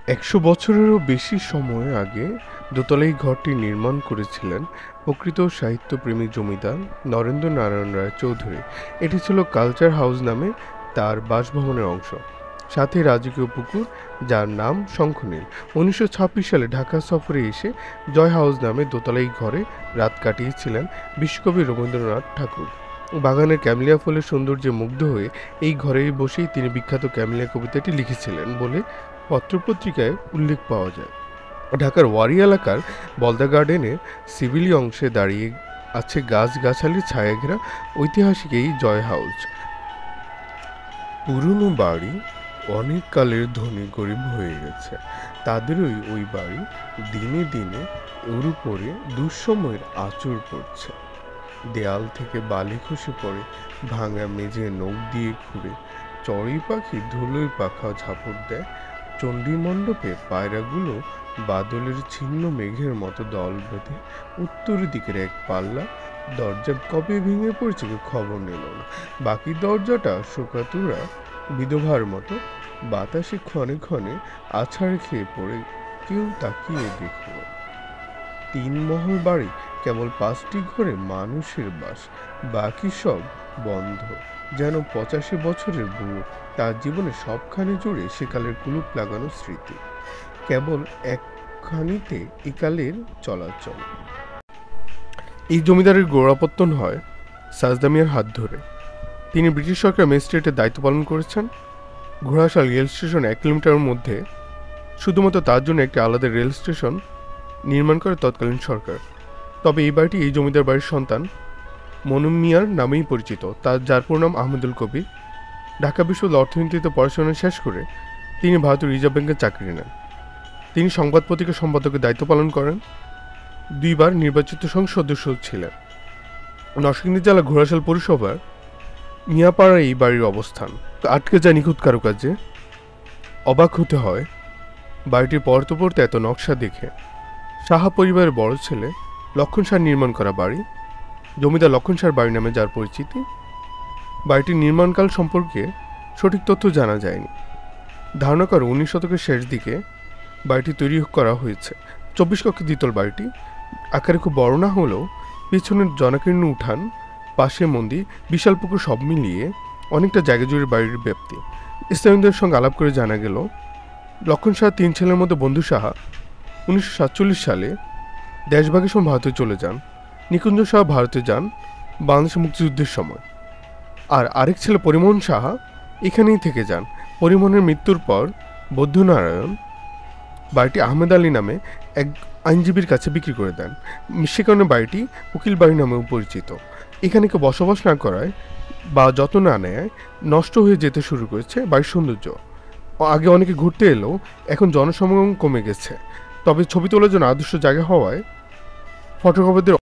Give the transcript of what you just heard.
১০০ বছরেরও বেশি সময় আগে দোতলা এই ঘরটি নির্মাণ করেছিলেন প্রকৃত সাহিত্যপ্রেমী জমিদার নরেন্দ্র নারায়ণ রায় চৌধুরী। এটি ছিল কালচার হাউস নামে তার বাসভবনের অংশ, সাথে রাজকীয় পুকুর যার নাম শঙ্খনীল। ১৯২৬ সালে ঢাকা সফরে এসে জয় হাউস নামে দোতলা এই ঘরে রাত কাটিয়েছিলেন বিশ্বকবি রবীন্দ্রনাথ ঠাকুর। বাগানের ক্যামেলিয়া ফুলের সৌন্দর্যে মুগ্ধ হয়ে এই ঘরেই বসেই তিনি বিখ্যাত ক্যামেলিয়া কবিতাটি লিখেছিলেন বলে পত্রপত্রিকায় উল্লেখ পাওয়া যায়। ঢাকার ওয়ারি এলাকার বলদা গার্ডেনের সিভিলি অংশে দাঁড়িয়ে আছে গাছগাছালির ছায়া ঘেরা ঐতিহাসিক এই জয় হাউস। পুরনো বাড়ি অনেক কালের ধনী গরিব হয়ে গেছে, তাদেরই ওই বাড়ি দিনে দিনে ওর উপরে দুঃসময়ের আঁচড় পড়ছে। দেয়াল থেকে বালি খসে পড়ে, ভাঙা মেঝে নখ দিয়ে খুঁড়ে চড়ুই পাখি ধুলোয় পাখা ঝাপট দেয়। চণ্ডী মণ্ডপে পায়রাগুলো বাদলের ছিন্ন মেঘের মতো দল বেঁধে উত্তর দিকের এক পাল্লা দরজা কবে ভেঙে পড়ছে কেউ খবর নিল না। বাকি দরজাটা শোকাতুরা বিধবার মতো বাতাসে ক্ষণে ক্ষণে আছাড় খেয়ে পড়ে, কেউ তাকিয়ে দেখল। ৩ মহল বাড়ি, কেবল ৫টি ঘরে মানুষের বাস, বাকি সব বন্ধ। যেন ৮৫ বছরের বুড়ো, তার জীবনে সবখানে জুড়ে সেকালের কুলুপ লাগানো স্মৃতি, কেবল একখানিতে একালের চলাচল। এই জমিদারের গোড়াপত্তন হয় সাজদা মিয়ার হাত ধরে। তিনি ব্রিটিশ সরকার ম্যাজিস্ট্রেটের দায়িত্ব পালন করেছেন। ঘোড়াশাল রেল স্টেশন ১ কিলোমিটারের মধ্যে শুধুমাত্র তার জন্য একটি আলাদা রেল স্টেশন নির্মাণ করে তৎকালীন সরকার। তবে এই বাড়িটি এই জমিদার বাড়ির সন্তান মনু মিয়ার নামেই পরিচিত, যার পুরো নাম আহমেদুল কবির। ঢাকা বিশ্ববিদ্যালয়ে অর্থনীতিতে পড়াশোনা শেষ করে তিনি ভারতীয় রিজার্ভ ব্যাংকে চাকরি নেন। তিনি সংবাদ পত্রিকা সম্পাদকের দায়িত্ব পালন করেন। ২ বার নির্বাচিত সংসদ সদস্য ছিলেন। নরসিংদী জেলা ঘোড়াশাল পৌরসভার মিয়াপাড়ায় এই বাড়ির অবস্থান। আটকে যায় নিখুঁত কারুকাজে। অবাক হতে হয় বাড়িটির পড়তে পড়তে এত নকশা দেখে। সাহা পরিবারের বড় ছেলে লক্ষণ শাহ নির্মাণ করা বাড়ি, জমিদার লক্ষণ শাহর বাড়ি নামে যার পরিচিতি। বাড়িটির নির্মাণকাল সম্পর্কে সঠিক তথ্য জানা যায়নি। ধারণা করে ১৯ শতকের শেষ দিকে বাড়িটি তৈরি করা হয়েছে। ২৪ কক্ষের দ্বিতল বাড়িটি আকারে খুব বড় না হলেও পিছনের জনাকীর্ণ উঠান, পাশে মন্দির, বিশাল পুকুর সব মিলিয়ে অনেকটা জায়গা জুড়ে বাড়ির ব্যাপ্তি। স্থানীয়দের সঙ্গে আলাপ করে জানা গেল লক্ষণ শাহ ৩ ছেলের মধ্যে বন্ধু সাহা ১৯৪৭ সালে দেশভাগের সময় ভারতে চলে যান। নিকুঞ্জ শাহ ভারতে যান বাংলাদেশের মুক্তিযুদ্ধের সময়। আর আরেক ছেলে পরিমোহন সাহা এখানেই থেকে যান। পরিমোহনের মৃত্যুর পর বৌদ্ধনারায়ণ বাড়িটি আহমেদ আলী নামে এক আইনজীবীর কাছে বিক্রি করে দেন। সে কারণে বাড়িটি উকিল বাড়ি নামেও পরিচিত। এখানে কেউ বসবাস না করায় বা যত্ন না নেয় নষ্ট হয়ে যেতে শুরু করেছে বাড়ির সৌন্দর্য। আগে অনেকে ঘুরতে এলেও এখন জনসমাগম কমে গেছে। তবে ছবি তোলার জন্য আদর্শ জায়গা হওয়ায় ফটোগ্রাফারদের